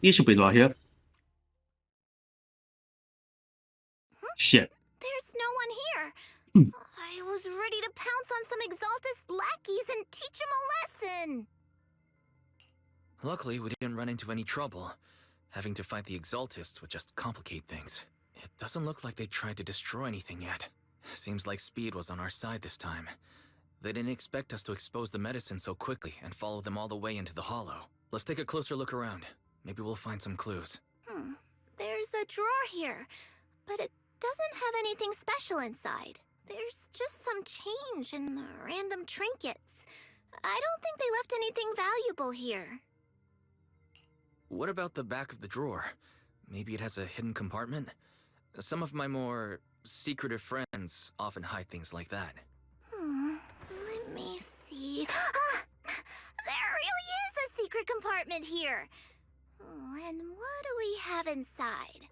He should be right here. Shit. There's no one here. I was ready to pounce on some Exaltus lackeys and teach them a lesson. Luckily, we didn't run into any trouble. Having to fight the Exaltists would just complicate things. It doesn't look like they tried to destroy anything yet. Seems like speed was on our side this time. They didn't expect us to expose the medicine so quickly and follow them all the way into the hollow. Let's take a closer look around. Maybe we'll find some clues. There's a drawer here, but it doesn't have anything special inside. There's just some change and random trinkets. I don't think they left anything valuable here. What about the back of the drawer? Maybe it has a hidden compartment? Some of my more secretive friends often hide things like that. Let me see. There really is a secret compartment here. And what do we have inside?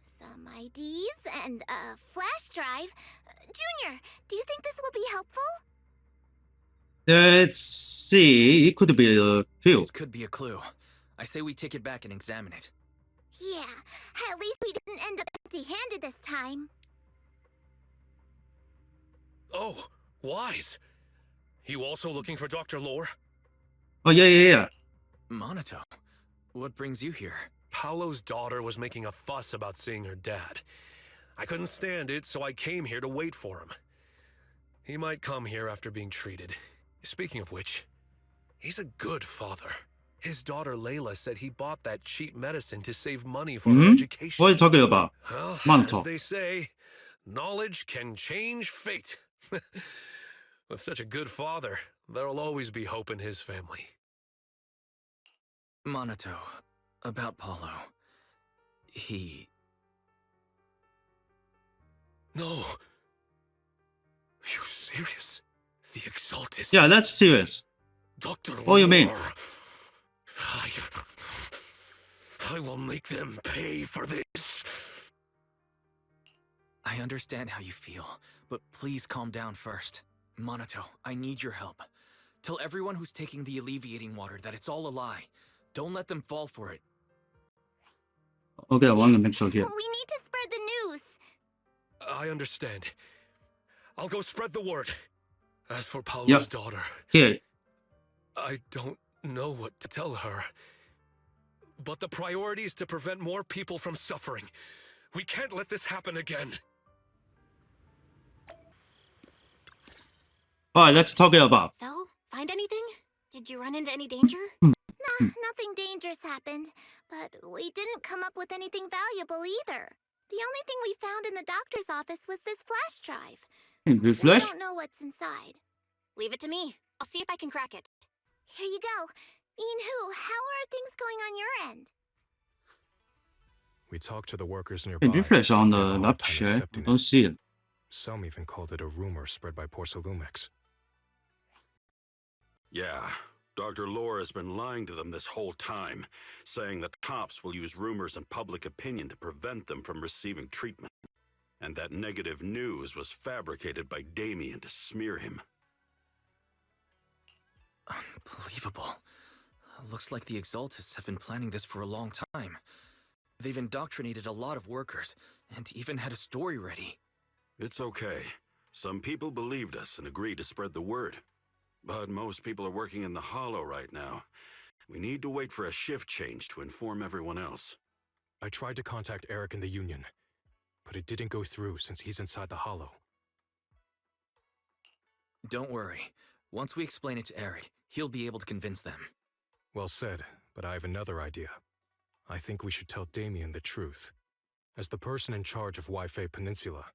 Some IDs and a flash drive. Junior, do you think this will be helpful? Let's see. It could be a clue. It could be a clue. I say we take it back and examine it. Yeah, at least we didn't end up empty-handed this time. Oh, Wise. You also looking for Dr. Lore? Oh, yeah. Monato, what brings you here? Paolo's daughter was making a fuss about seeing her dad. I couldn't stand it, so I came here to wait for him. He might come here after being treated. Speaking of which, he's a good father. His daughter Layla said he bought that cheap medicine to save money for her education. What are you talking about? Well, Monato. as they say, knowledge can change fate. With such a good father, there'll always be hope in his family. Monato, about Paulo. He... No. Are you serious? The Exaltus? Yeah, that's serious. Dr. What do you mean? Lore. I will make them pay for this. I understand how you feel, but please calm down first. Monato, I need your help. Tell everyone who's taking the alleviating water that it's all a lie. Don't let them fall for it. Okay, I want to make sure here. We need to spread the news. I understand. I'll go spread the word. As for Paolo's daughter, Here. I don't know what to tell her. But the priority is to prevent more people from suffering. We can't let this happen again. Alright, let's talk about. So, find anything? Did you run into any danger? Nothing dangerous happened, but we didn't come up with anything valuable either. The only thing we found in the doctor's office was this flash drive. The I flash? don't know what's inside. Leave it to me. I'll see if I can crack it. Here you go. Inhu, how are things going on your end? We talked to the workers nearby. The flash on They have a the hard left time chair. I accepting don't it. see it. Some even called it a rumor spread by Porcelumex. Yeah, Dr. Lore has been lying to them this whole time, saying that cops will use rumors and public opinion to prevent them from receiving treatment. And that negative news was fabricated by Damien to smear him. Unbelievable. Looks like the Exaltists have been planning this for a long time. They've indoctrinated a lot of workers, and even had a story ready. It's okay. Some people believed us and agreed to spread the word. But most people are working in the Hollow right now. We need to wait for a shift change to inform everyone else. I tried to contact Eric in the Union, but it didn't go through since he's inside the Hollow. Don't worry. Once we explain it to Eric, he'll be able to convince them. Well said, but I have another idea. I think we should tell Damien the truth. As the person in charge of Wi-Fi Peninsula,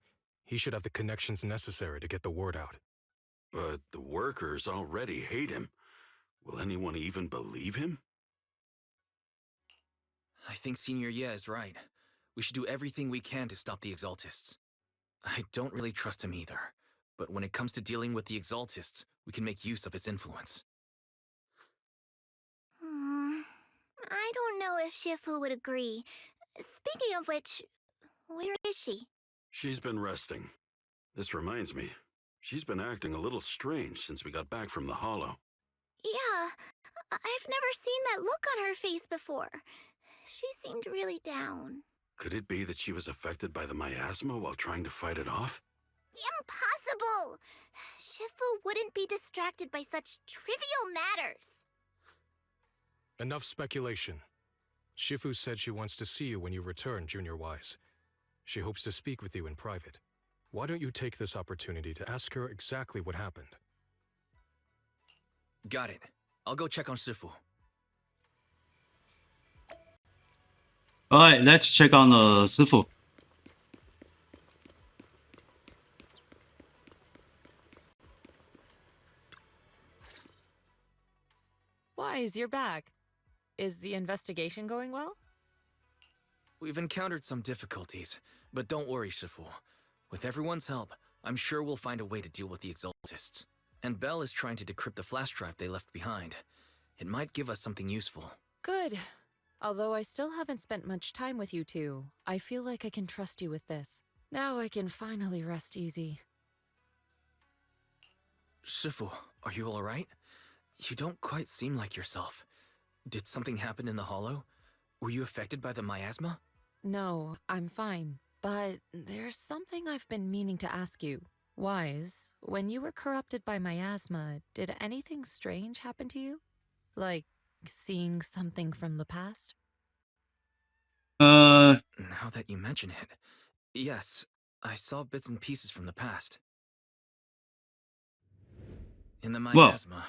he should have the connections necessary to get the word out. But the workers already hate him. Will anyone even believe him? I think Senior Ye is right. We should do everything we can to stop the Exaltists. I don't really trust him either, but when it comes to dealing with the Exaltists, we can make use of his influence. I don't know if Shifu would agree. Speaking of which, where is she? She's been resting. This reminds me, she's been acting a little strange since we got back from the Hollow. Yeah, I've never seen that look on her face before. She seemed really down. Could it be that she was affected by the miasma while trying to fight it off? Impossible! Shifu wouldn't be distracted by such trivial matters. Enough speculation. Shifu said she wants to see you when you return, Junior Wise. She hopes to speak with you in private. Why don't you take this opportunity to ask her exactly what happened? Got it. I'll go check on Shifu. Alright, let's check on Sifu. Wise, you're back. Is the investigation going well? We've encountered some difficulties, but don't worry, Shifu. With everyone's help, I'm sure we'll find a way to deal with the Exaltists. And Belle is trying to decrypt the flash drive they left behind. It might give us something useful. Good. Although I still haven't spent much time with you two, I feel like I can trust you with this. Now I can finally rest easy. Shifu, are you alright? You don't quite seem like yourself. Did something happen in the hollow? Were you affected by the miasma? No, I'm fine. But there's something I've been meaning to ask you. Wise, when you were corrupted by miasma, did anything strange happen to you? Like seeing something from the past? Now that you mention it, yes, I saw bits and pieces from the past. In the miasma,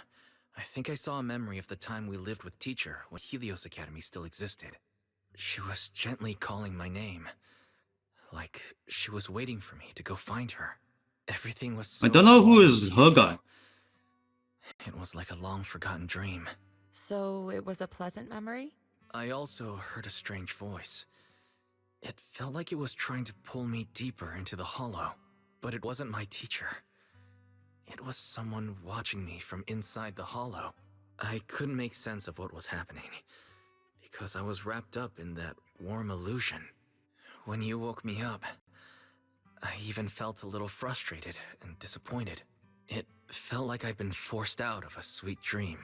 I think I saw a memory of the time we lived with Teacher when Helios Academy still existed. She was gently calling my name, like she was waiting for me to go find her. Everything was so I don't know who calm is and her guy. peaceful. It was like a long-forgotten dream. So it was a pleasant memory? I also heard a strange voice. It felt like it was trying to pull me deeper into the hollow, but it wasn't my teacher. It was someone watching me from inside the hollow. I couldn't make sense of what was happening, because I was wrapped up in that warm illusion. When you woke me up, I even felt a little frustrated and disappointed. It felt like I'd been forced out of a sweet dream.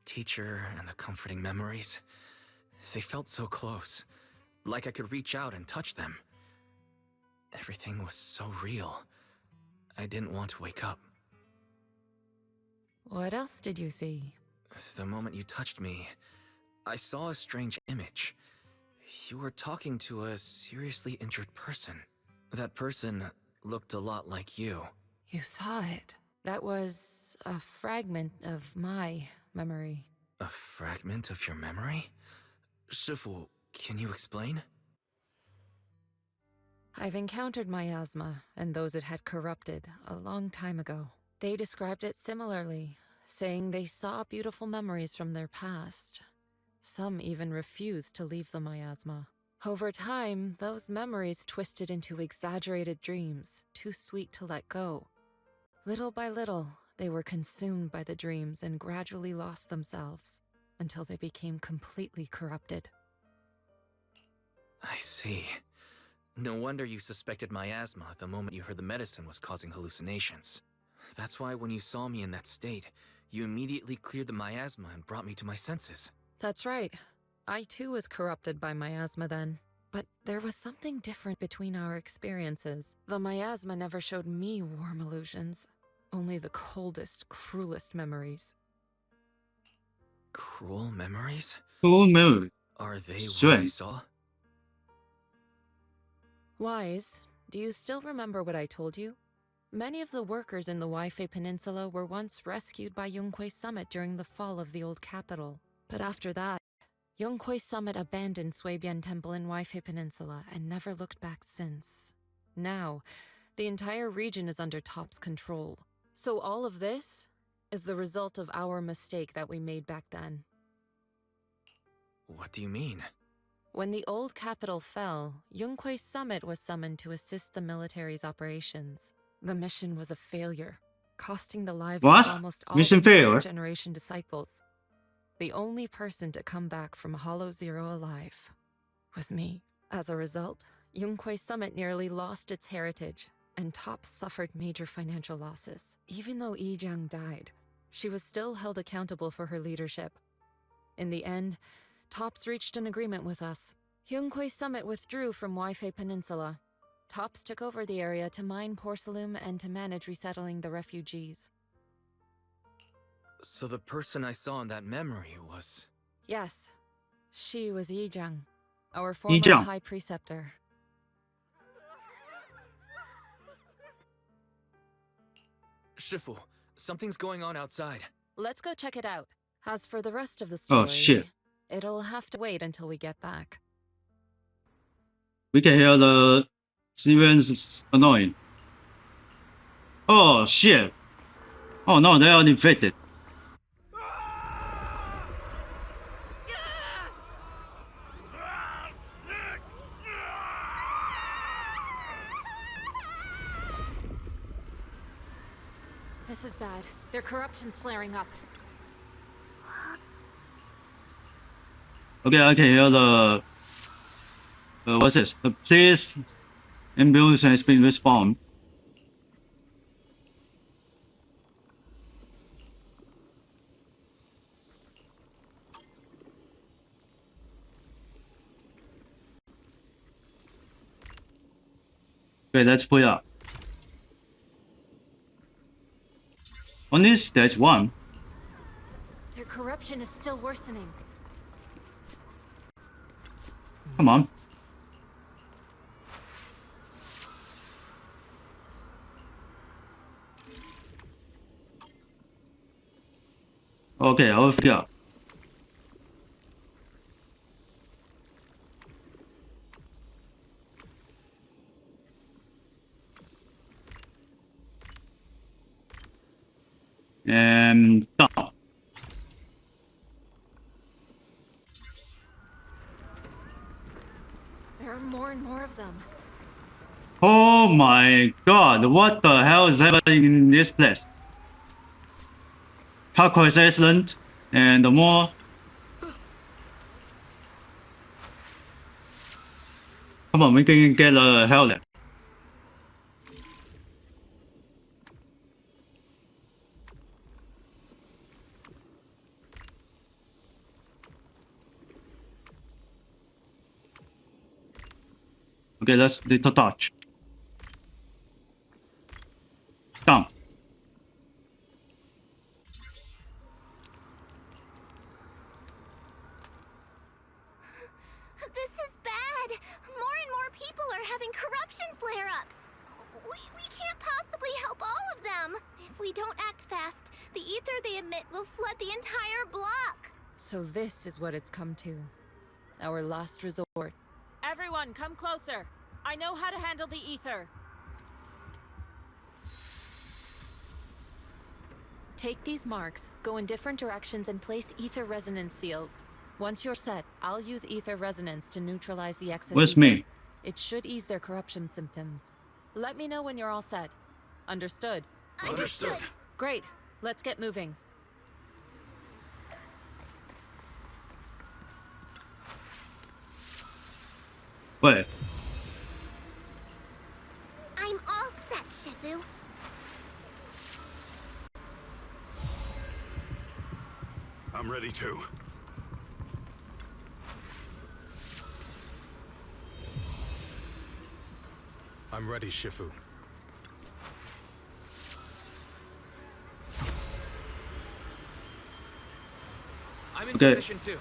Teacher and the comforting memories, they felt so close, like I could reach out and touch them. Everything was so real. I didn't want to wake up. What else did you see? The moment you touched me, I saw a strange image. You were talking to a seriously injured person. That person looked a lot like you. You saw it. That was a fragment of my memory. A fragment of your memory? Shifu, can you explain? I've encountered miasma and those it had corrupted a long time ago. They described it similarly, saying they saw beautiful memories from their past. Some even refused to leave the miasma. Over time, those memories twisted into exaggerated dreams, too sweet to let go. Little by little, they were consumed by the dreams and gradually lost themselves, until they became completely corrupted. I see. No wonder you suspected miasma the moment you heard the medicine was causing hallucinations. That's why when you saw me in that state, you immediately cleared the miasma and brought me to my senses. That's right. I too was corrupted by miasma then. But there was something different between our experiences. The miasma never showed me warm illusions, only the coldest, cruelest memories. Cruel memories? Cool memory. Are they what I Strange. saw? Wise, do you still remember what I told you? Many of the workers in the Waifei Peninsula were once rescued by Yonghui Summit during the fall of the old capital. But after that, Yonghui Summit abandoned Suibian Temple in Waifei Peninsula and never looked back since. Now, the entire region is under Top's control. So all of this is the result of our mistake that we made back then. What do you mean? When the old capital fell, Yonghui Summit was summoned to assist the military's operations. The mission was a failure, costing the lives What? of almost all Mission the failure? first generation disciples. The only person to come back from Hollow Zero alive was me. As a result, Yonghui Summit nearly lost its heritage, and Top suffered major financial losses. Even though Yijiang died, she was still held accountable for her leadership. In the end, Tops reached an agreement with us. Yunquei Summit withdrew from Waifei Peninsula. Tops took over the area to mine porcelain and to manage resettling the refugees. So the person I saw in that memory was... Yes, she was Yizhang, our former Yizhang. High Preceptor. Shifu, something's going on outside. Let's go check it out. As for the rest of the story, Oh, shit. it'll have to wait until we get back. We can hear the sirens annoying. Oh shit! Oh no, they are infected. This is bad. Their corruption's flaring up. Okay, I can hear the. What's this? The police ambulance has been respawned. Okay, let's pull up. Only stage 1. Their corruption is still worsening. Come on. Okay, I will figure out. And down. There are more and more of them. Oh my god, what the hell is happening in this place? Parkour is excellent, and more. Come on, we can get the hell there. Okay, let's little touch. Down. This is bad. More and more people are having corruption flare-ups. We can't possibly help all of them. If we don't act fast, the ether they emit will flood the entire block. So this is what it's come to. Our last resort. Everyone, come closer. I know how to handle the ether. Take these marks, go in different directions, and place ether resonance seals. Once you're set, I'll use ether resonance to neutralize the excess Where's ether. me? It should ease their corruption symptoms. Let me know when you're all set. Understood? Understood. Great. Let's get moving. Wait. I'm all set, Shifu. I'm ready too. I'm ready, Shifu. I'm in Okay. position too.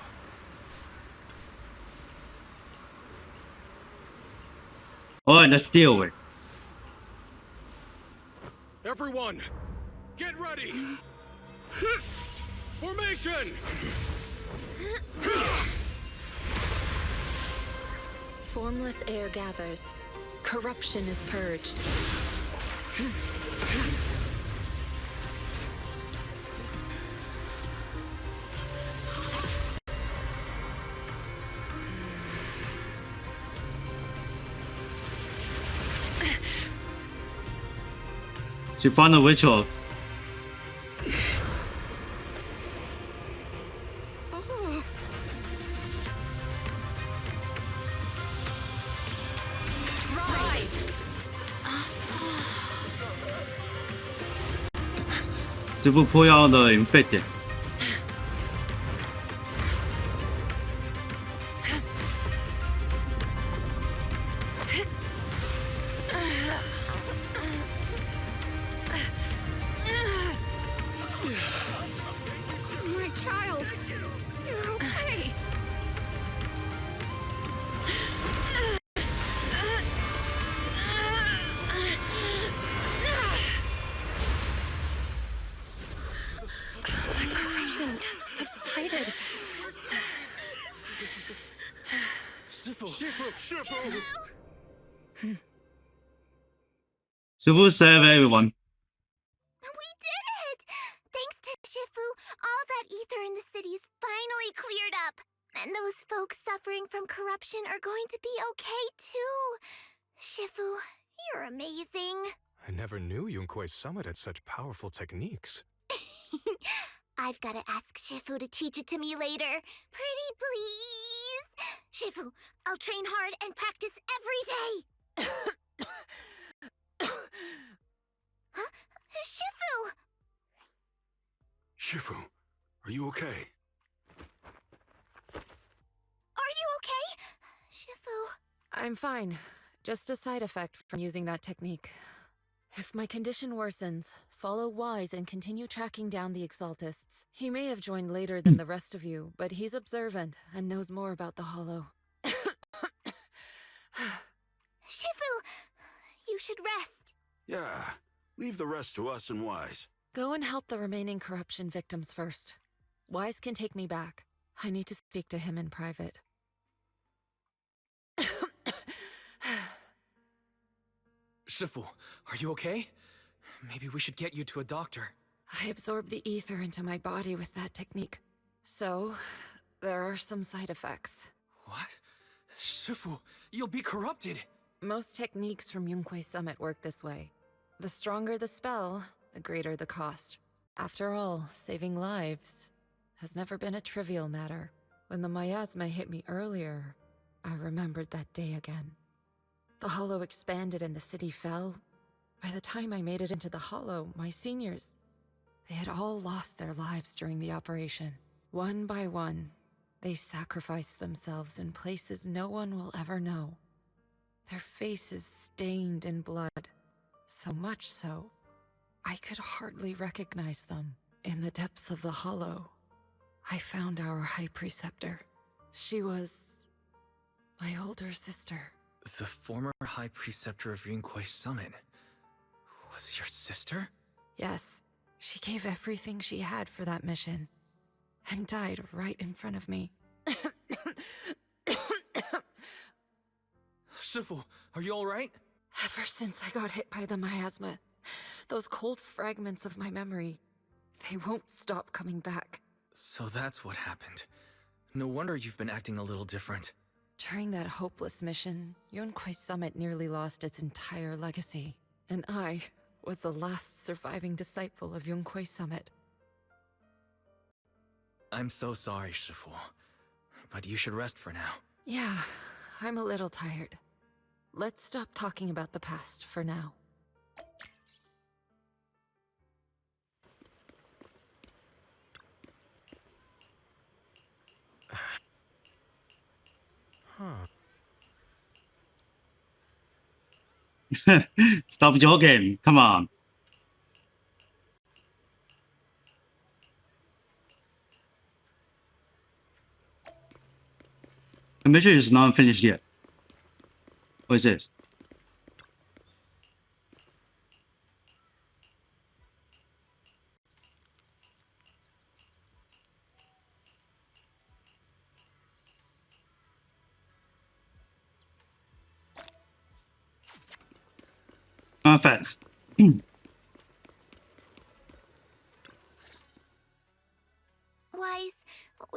Alright, let's deal with it. Everyone, get ready! Formation! Formless air gathers. Corruption is purged. She found a ritual. Rise! 师傅破药的 infected。Shifu save everyone. We did it! Thanks to Shifu, all that ether in the city's finally cleared up. And those folks suffering from corruption are going to be okay too. Shifu, you're amazing. I never knew Yunkui's summit had such powerful techniques. I've got to ask Shifu to teach it to me later. Pretty please. Shifu, I'll train hard and practice every day. Huh? Shifu! Shifu, are you okay? Are you okay? Shifu. I'm fine. Just a side effect from using that technique. If my condition worsens, follow Wise and continue tracking down the Exaltists. He may have joined later than the rest of you, but he's observant and knows more about the Hollow. Shifu, you should rest. Yeah, leave the rest to us and Wise. Go and help the remaining corruption victims first. Wise can take me back. I need to speak to him in private. Shifu, are you okay? Maybe we should get you to a doctor. I absorbed the ether into my body with that technique. So, there are some side effects. What? Shifu, you'll be corrupted! Most techniques from Yunkui's summit work this way. The stronger the spell, the greater the cost. After all, saving lives has never been a trivial matter. When the miasma hit me earlier, I remembered that day again. The Hollow expanded and the city fell. By the time I made it into the Hollow, my seniors, they had all lost their lives during the operation. One by one, they sacrificed themselves in places no one will ever know. Their faces stained in blood, so much so, I could hardly recognize them. In the depths of the Hollow, I found our High Preceptor. She was my older sister. The former High Preceptor of Yunkui's summit was your sister? Yes, she gave everything she had for that mission, and died right in front of me. Shifu, are you alright? Ever since I got hit by the miasma, those cold fragments of my memory, they won't stop coming back. So that's what happened. No wonder you've been acting a little different. During that hopeless mission, Yunkui's summit nearly lost its entire legacy, and I was the last surviving disciple of Yunkui's summit. I'm so sorry, Shifu. But you should rest for now. Yeah, I'm a little tired. Let's stop talking about the past for now. Stop joking. Come on. The mission is not finished yet. What is this? Facts. Wise,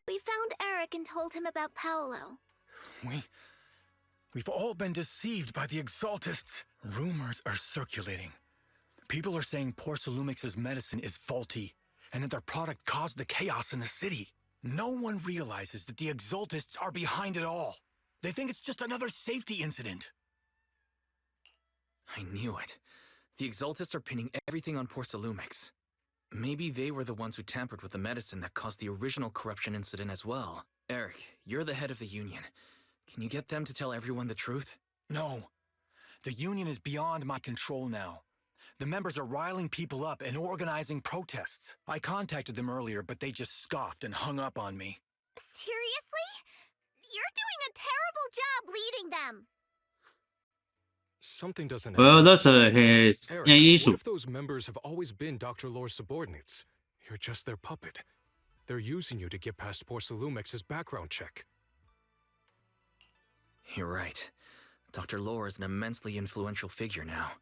we found Eric and told him about Paolo. We've all been deceived by the Exaltists. Rumors are circulating. People are saying Porcelumix's medicine is faulty, and that their product caused the chaos in the city. No one realizes that the Exaltists are behind it all. They think it's just another safety incident. I knew it. The Exaltists are pinning everything on Porcelumix. Maybe they were the ones who tampered with the medicine that caused the original corruption incident as well. Eric, you're the head of the Union. Can you get them to tell everyone the truth? No. The Union is beyond my control now. The members are riling people up and organizing protests. I contacted them earlier, but they just scoffed and hung up on me. Seriously? You're doing a terrible job leading them. Something doesn't Well, add up. that's his Eric, issue. what if those members have always been Dr. Lore's subordinates? You're just their puppet. They're using you to get past Porcelumix's background check. You're right. Dr. Lore is an immensely influential figure now.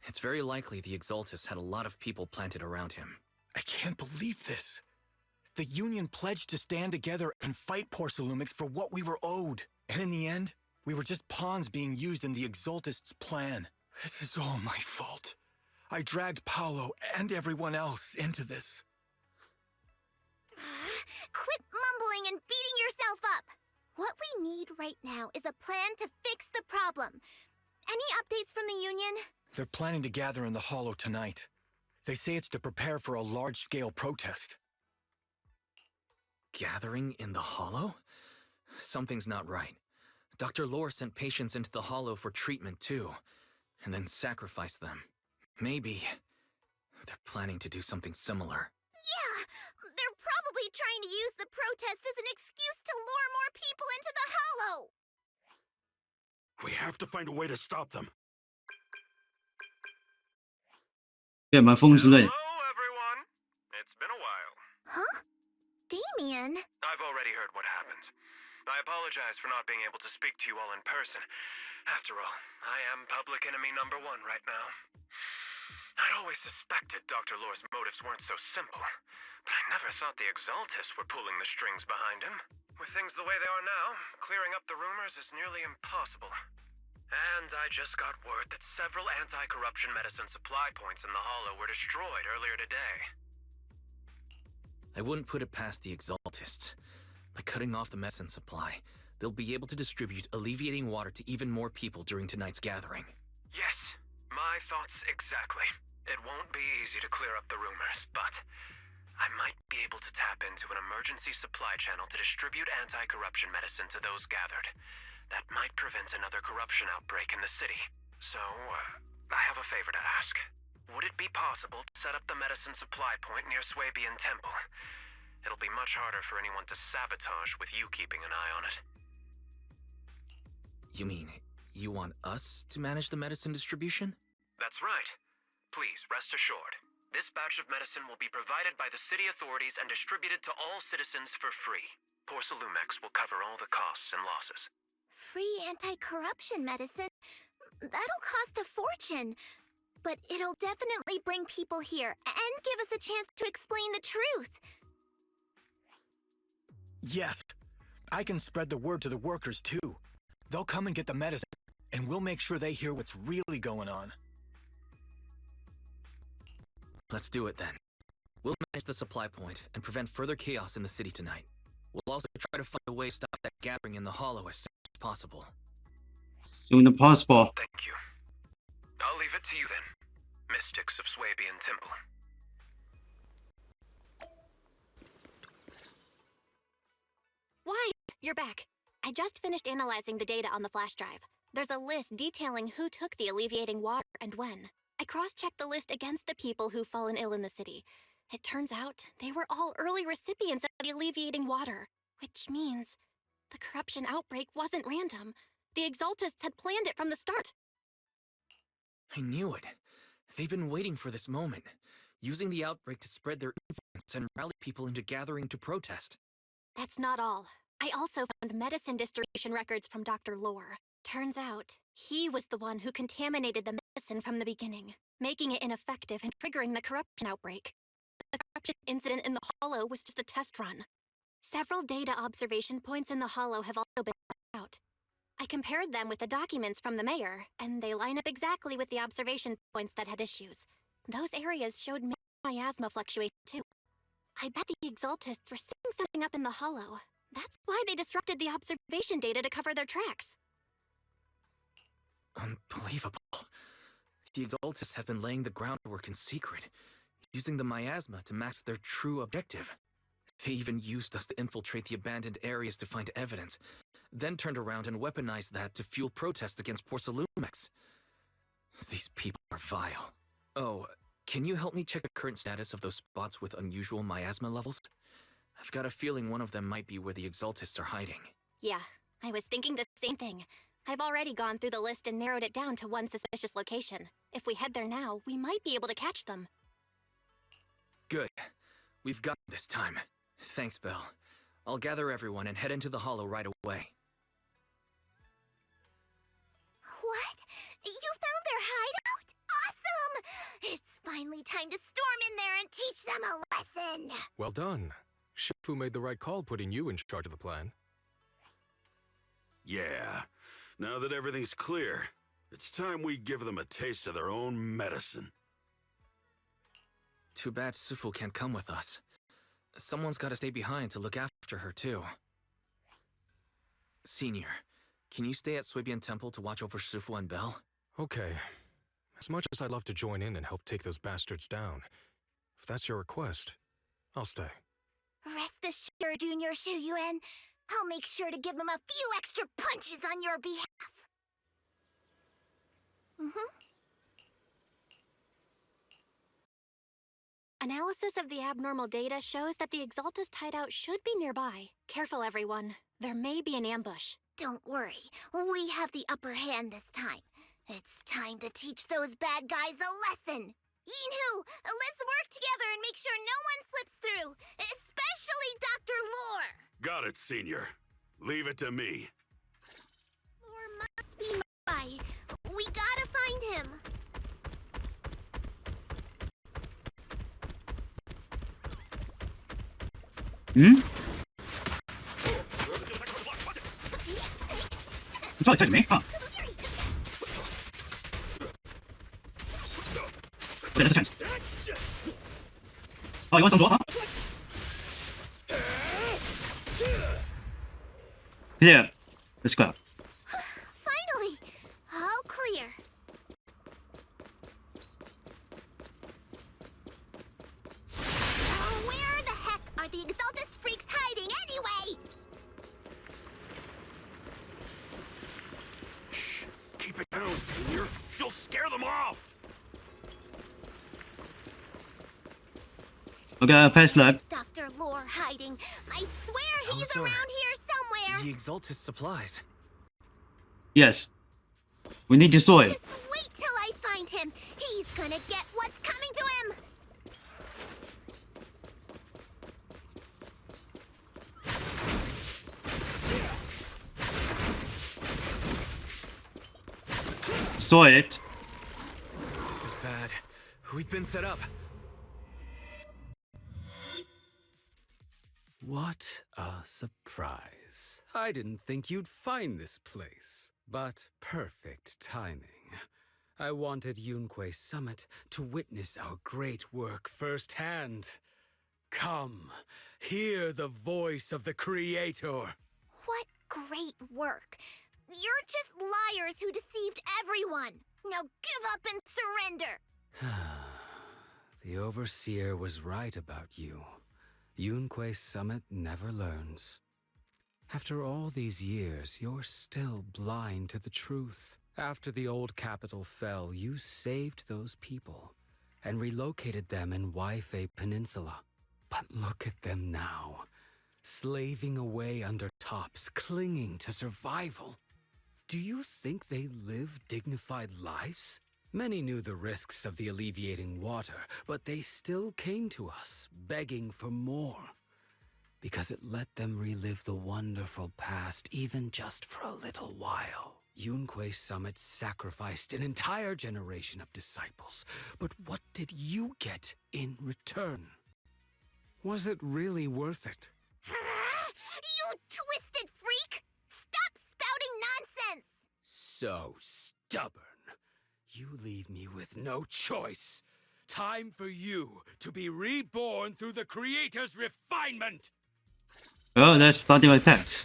It's very likely the Exaltus had a lot of people planted around him. I can't believe this. The Union pledged to stand together and fight Porcelumix for what we were owed. And in the end, we were just pawns being used in the Exaltists' plan. This is all my fault. I dragged Paolo and everyone else into this. Quit mumbling and beating yourself up! What we need right now is a plan to fix the problem. Any updates from the Union? They're planning to gather in the Hollow tonight. They say it's to prepare for a large-scale protest. Gathering in the Hollow? Something's not right. Dr. Lore sent patients into the Hollow for treatment too, and then sacrificed them. Maybe they're planning to do something similar. Yeah, they're probably trying to use the protest as an excuse to lure more people into the Hollow. We have to find a way to stop them. 电满风之泪。 Hello, everyone. It's been a while. Huh? Damien? I've already heard what happened. I apologize for not being able to speak to you all in person. After all, I am public enemy #1 right now. I'd always suspected Dr. Lore's motives weren't so simple, but I never thought the Exaltists were pulling the strings behind him. With things the way they are now, clearing up the rumors is nearly impossible. And I just got word that several anti-corruption medicine supply points in the Hollow were destroyed earlier today. I wouldn't put it past the Exaltists. By cutting off the medicine supply, they'll be able to distribute alleviating water to even more people during tonight's gathering. Yes, my thoughts exactly. It won't be easy to clear up the rumors, but I might be able to tap into an emergency supply channel to distribute anti-corruption medicine to those gathered. That might prevent another corruption outbreak in the city. So, I have a favor to ask. Would it be possible to set up the medicine supply point near Swabian Temple? It'll be much harder for anyone to sabotage with you keeping an eye on it. You mean, you want us to manage the medicine distribution? That's right. Please, rest assured. This batch of medicine will be provided by the city authorities and distributed to all citizens for free. Porcelumix will cover all the costs and losses. Free anti-corruption medicine? That'll cost a fortune. But it'll definitely bring people here and give us a chance to explain the truth. Yes, I can spread the word to the workers too. They'll come and get the medicine, and we'll make sure they hear what's really going on. Let's do it then. We'll manage the supply point and prevent further chaos in the city tonight. We'll also try to find a way to stop that gathering in the Hollow as soon as possible. Soon as possible. Thank you. I'll leave it to you then, mystics of Swabian Temple. Why? You're back. I just finished analyzing the data on the flash drive. There's a list detailing who took the alleviating water and when. I cross-checked the list against the people who've fallen ill in the city. It turns out they were all early recipients of the alleviating water, which means the corruption outbreak wasn't random. The Exaltists had planned it from the start. I knew it. They've been waiting for this moment, using the outbreak to spread their influence and rally people into gathering to protest. That's not all. I also found medicine distribution records from Dr. Lore. Turns out, he was the one who contaminated the medicine from the beginning, making it ineffective and triggering the corruption outbreak. The corruption incident in the Hollow was just a test run. Several data observation points in the Hollow have also been found out. I compared them with the documents from the mayor, and they line up exactly with the observation points that had issues. Those areas showed miasma fluctuation too. I bet the Exaltists were setting something up in the Hollow. That's why they disrupted the observation data to cover their tracks. Unbelievable. The Exaltists have been laying the groundwork in secret, using the miasma to mask their true objective. They even used us to infiltrate the abandoned areas to find evidence, then turned around and weaponized that to fuel protests against Porcelumix. These people are vile. Oh, can you help me check the current status of those spots with unusual miasma levels? I've got a feeling one of them might be where the Exaltists are hiding. Yeah, I was thinking the same thing. I've already gone through the list and narrowed it down to one suspicious location. If we head there now, we might be able to catch them. Good. We've got this time. Thanks, Belle. I'll gather everyone and head into the Hollow right away. It's finally time to storm in there and teach them a lesson! Well done. Shifu made the right call putting you in charge of the plan. Yeah. Now that everything's clear, it's time we give them a taste of their own medicine. Too bad Sufu can't come with us. Someone's gotta stay behind to look after her, too. Senior, can you stay at Suibian Temple to watch over Sufu and Belle? Okay. As much as I'd love to join in and help take those bastards down, if that's your request, I'll stay. Rest assured, Junior Shuyuan, I'll make sure to give them a few extra punches on your behalf. Analysis of the abnormal data shows that the Exaltus hideout should be nearby. Careful, everyone. There may be an ambush. Don't worry, we have the upper hand this time. It's time to teach those bad guys a lesson. Yinhu, let's work together and make sure no one slips through, especially Dr. Lore. Got it, Senior. Leave it to me. Lore must be nearby. We gotta find him. It's all touching me, huh? Okay, there's a chance. Oh, you want some draw, huh? Yeah, let's go. Finally, all clear. Where the heck are the Exaltus freaks hiding anyway? Shh. Keep it down, Senior. You'll scare them off. Okay, past lab. Where's Dr. Lore hiding? I swear he's Those are around here somewhere. The Exaltus supplies. Yes. We need to saw it. Just wait till I find him. He's gonna get what's coming to him. Saw it. This is bad. We've been set up. What a surprise. I didn't think you'd find this place, but perfect timing. I wanted Yunquei Summit to witness our great work firsthand. Come, hear the voice of the Creator. What great work. You're just liars who deceived everyone. Now give up and surrender. The Overseer was right about you. Yunquei Summit never learns. After all these years, you're still blind to the truth. After the old capital fell, you saved those people and relocated them in Waifei Peninsula. But look at them now, slaving away under tops, clinging to survival. Do you think they live dignified lives? Many knew the risks of the alleviating water, but they still came to us, begging for more. Because it let them relive the wonderful past, even just for a little while. Yunquei Summit sacrificed an entire generation of disciples, but what did you get in return? Was it really worth it? You twisted freak! Stop spouting nonsense! So stubborn. You leave me with no choice. Time for you to be reborn through the Creator's refinement! Oh, that's starting like that.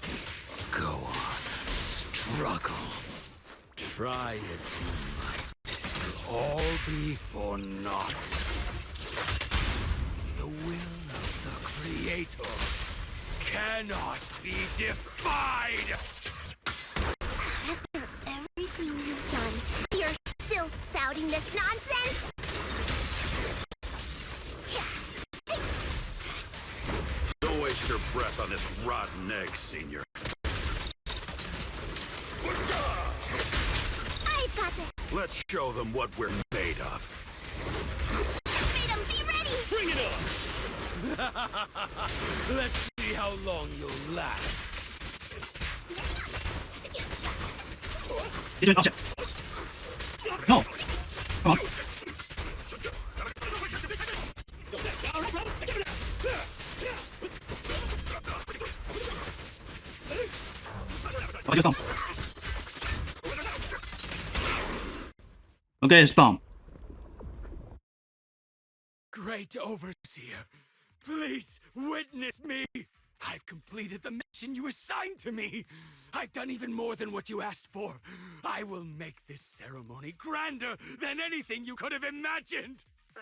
Go on, struggle. Try as you might. It'll all be for naught. The will of the Creator cannot be defied! After everything you've done, you're still spouting this nonsense? Don't waste your breath on this rotten egg, Senior. I've got this. Let's show them what we're made of. Freedom, be ready! Bring it on! Let's see how long you'll last. It's an option. No. Come on. Okay, stop. Okay, stop. Great Overseer, please witness me! I've completed the mission you assigned to me! I've done even more than what you asked for! I will make this ceremony grander than anything you could have imagined! The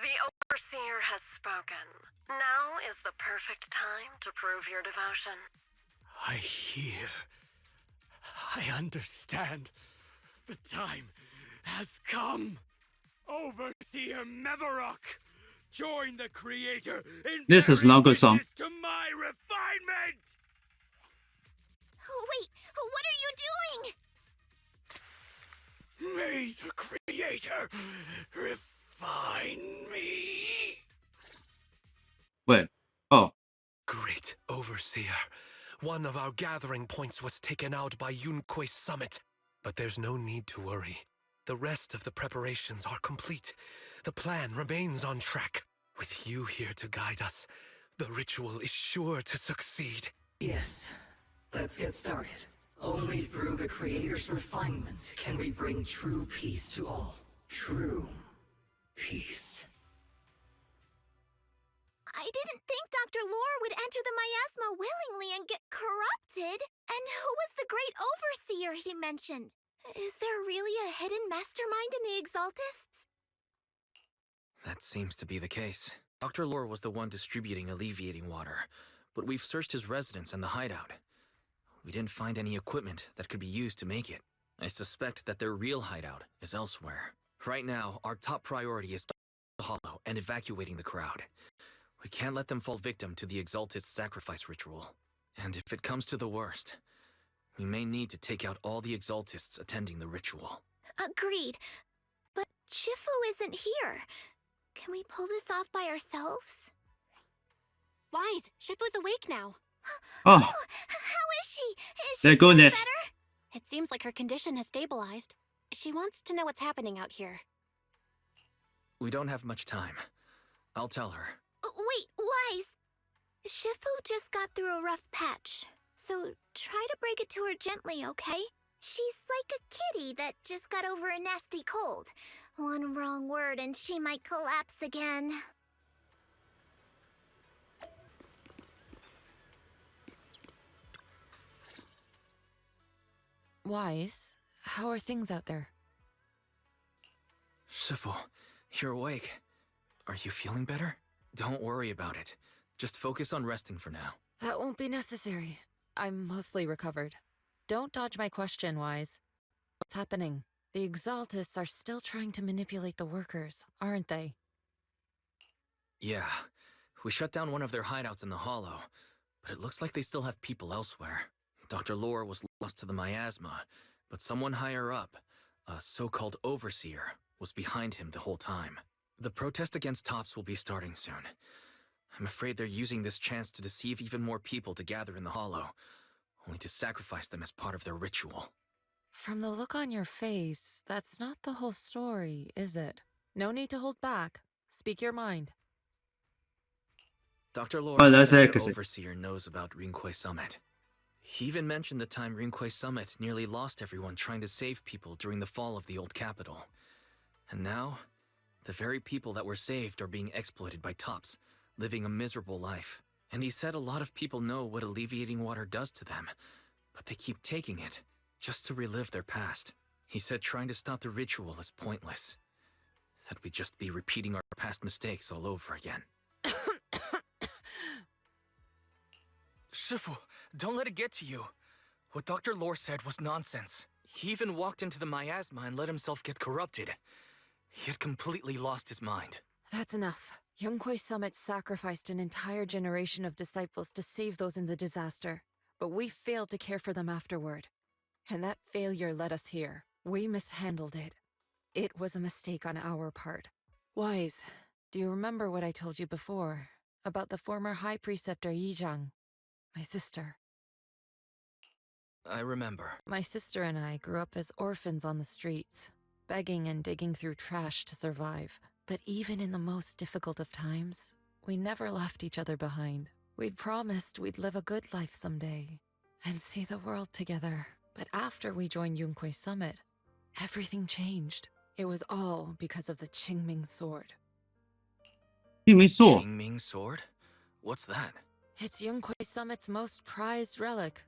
Overseer has spoken. Now is the perfect time to prove your devotion. I hear. I understand. The time has come. Overseer Mevarok, join the Creator in This is not a good song. witness to my refinement! Wait, what are you doing? May the Creator refine me. Wait. Oh. Great Overseer. One of our gathering points was taken out by Yunque's summit. But there's no need to worry. The rest of the preparations are complete. The plan remains on track. With you here to guide us, the ritual is sure to succeed. Yes. Let's get started. Only through the Creator's refinement can we bring true peace to all. True peace. I didn't think Dr. Lore would enter the miasma willingly and get corrupted. And who was the great overseer he mentioned? Is there really a hidden mastermind in the Exaltists? That seems to be the case. Dr. Lore was the one distributing alleviating water, but we've searched his residence and the hideout. We didn't find any equipment that could be used to make it. I suspect that their real hideout is elsewhere. Right now, our top priority is the Hollow and evacuating the crowd. We can't let them fall victim to the Exaltist sacrifice ritual. And if it comes to the worst, we may need to take out all the Exaltists attending the ritual. Agreed. But Shifu isn't here. Can we pull this off by ourselves? Wise, Shifu's awake now. Oh. How is she? Is Their she feeling goodness. better? It seems like her condition has stabilized. She wants to know what's happening out here. We don't have much time. I'll tell her. Wait, Wise. Shifu just got through a rough patch, so try to break it to her gently, okay? She's like a kitty that just got over a nasty cold. One wrong word and she might collapse again. Wise, how are things out there? Shifu, you're awake. Are you feeling better? Don't worry about it. Just focus on resting for now. That won't be necessary. I'm mostly recovered. Don't dodge my question, Wise. What's happening? The Exaltists are still trying to manipulate the workers, aren't they? Yeah. We shut down one of their hideouts in the Hollow, but it looks like they still have people elsewhere. Dr. Lore was lost to the miasma, but someone higher up, a so-called overseer, was behind him the whole time. The protest against Tops will be starting soon. I'm afraid they're using this chance to deceive even more people to gather in the Hollow, only to sacrifice them as part of their ritual. From the look on your face, that's not the whole story, is it? No need to hold back. Speak your mind. Dr. Lore Oh, said that's their accuracy. overseer knows about Rinqué Summit. He even mentioned the time Rinqué Summit nearly lost everyone trying to save people during the fall of the old capital. And now, the very people that were saved are being exploited by Tops, living a miserable life. And he said a lot of people know what alleviating water does to them, but they keep taking it, just to relive their past. He said trying to stop the ritual is pointless. That we'd just be repeating our past mistakes all over again. Shifu, don't let it get to you. What Dr. Lore said was nonsense. He even walked into the miasma and let himself get corrupted. He had completely lost his mind. That's enough. Yunque's Summit sacrificed an entire generation of disciples to save those in the disaster, but we failed to care for them afterward. And that failure led us here. We mishandled it. It was a mistake on our part. Wise, do you remember what I told you before about the former High Preceptor Yizhang, my sister? I remember. My sister and I grew up as orphans on the streets, begging and digging through trash to survive. But even in the most difficult of times, we never left each other behind. We'd promised we'd live a good life someday and see the world together. But after we joined Yunquei Summit, everything changed. It was all because of the Qingming sword. 并没错。 Qingming sword? What's that? It's Yunquei Summit's most prized relic.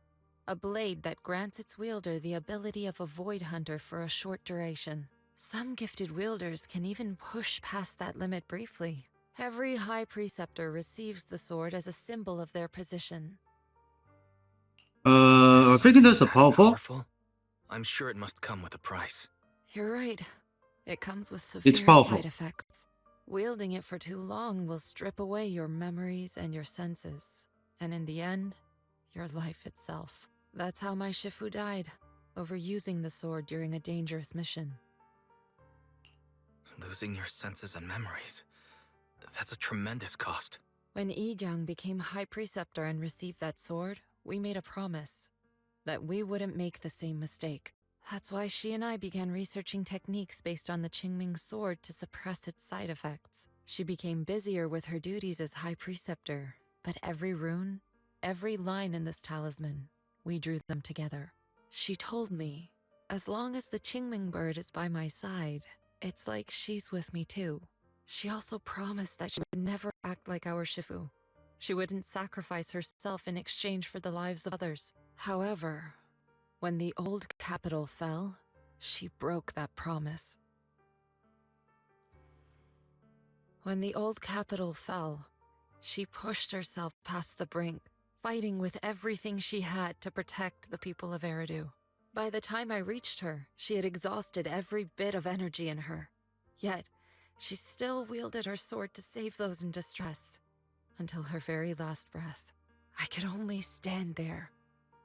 A blade that grants its wielder the ability of a void hunter for a short duration. Some gifted wielders can even push past that limit briefly. Every High Preceptor receives the sword as a symbol of their position. I think that's a powerful. I'm sure it must come with a price. You're right. It comes with It's severe powerful. side effects. Wielding it for too long will strip away your memories and your senses. And in the end, your life itself. That's how my Shifu died, overusing the sword during a dangerous mission. Losing your senses and memories. That's a tremendous cost. When Yijiang became High Preceptor and received that sword, we made a promise that we wouldn't make the same mistake. That's why she and I began researching techniques based on the Qingming sword to suppress its side effects. She became busier with her duties as High Preceptor, but every rune, every line in this talisman, we drew them together. She told me, as long as the Qingming bird is by my side, it's like she's with me too. She also promised that she would never act like our Shifu. She wouldn't sacrifice herself in exchange for the lives of others. However, when the old capital fell, she broke that promise. When the old capital fell, she pushed herself past the brink, fighting with everything she had to protect the people of Eridu. By the time I reached her, she had exhausted every bit of energy in her. Yet, she still wielded her sword to save those in distress, until her very last breath. I could only stand there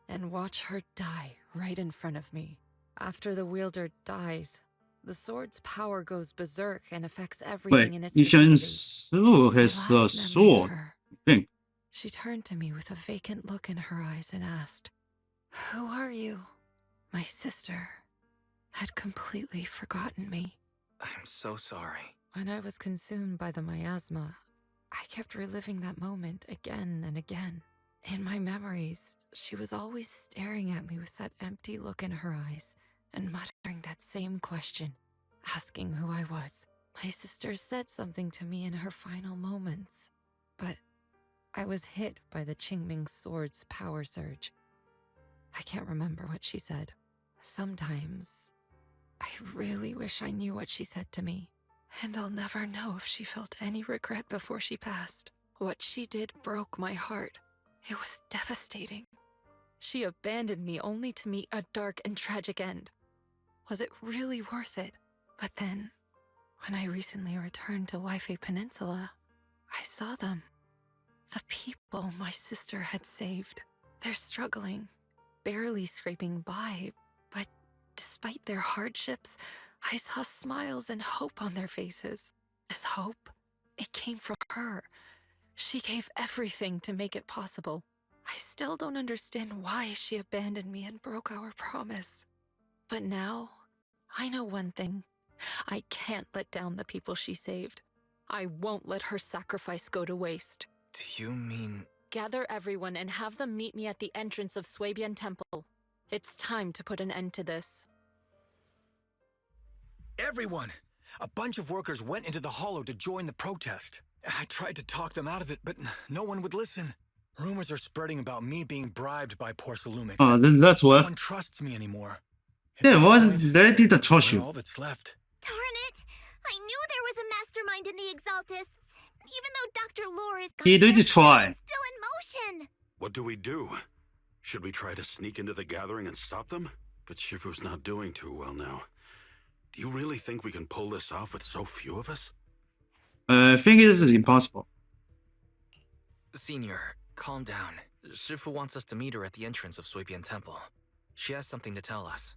and watch her die right in front of me. After the wielder dies, the sword's power goes berserk and affects everything Wait, in its Yishan vicinity. Su has My a last memory of sword. her, I think. she turned to me with a vacant look in her eyes and asked, "Who are you?" My sister had completely forgotten me. I'm so sorry. When I was consumed by the miasma, I kept reliving that moment again and again. In my memories, she was always staring at me with that empty look in her eyes and muttering that same question, asking who I was. My sister said something to me in her final moments, but I was hit by the Qingming sword's power surge. I can't remember what she said. Sometimes, I really wish I knew what she said to me. And I'll never know if she felt any regret before she passed. What she did broke my heart. It was devastating. She abandoned me only to meet a dark and tragic end. Was it really worth it? But then, when I recently returned to Waifei Peninsula, I saw them. The people my sister had saved. They're struggling, barely scraping by, but despite their hardships, I saw smiles and hope on their faces. This hope, it came from her. She gave everything to make it possible. I still don't understand why she abandoned me and broke our promise. But now, I know one thing. I can't let down the people she saved. I won't let her sacrifice go to waste. Do you mean... Gather everyone and have them meet me at the entrance of Suibian Temple. It's time to put an end to this. Everyone! A bunch of workers went into the hollow to join the protest. I tried to talk them out of it, but no one would listen. Rumors are spreading about me being bribed by Porcelumix. That's No what. one trusts me anymore. Yeah, why they didn't trust We're you? all that's left. Darn it! I knew there was a mastermind in the Exaltists. Even though Dr. Lore is He did gone, try. it's still in motion. What do we do? Should we try to sneak into the gathering and stop them? But Shifu's not doing too well now. Do you really think we can pull this off with so few of us? I think this is impossible. Senior, calm down. Shifu wants us to meet her at the entrance of Suibian Temple. She has something to tell us.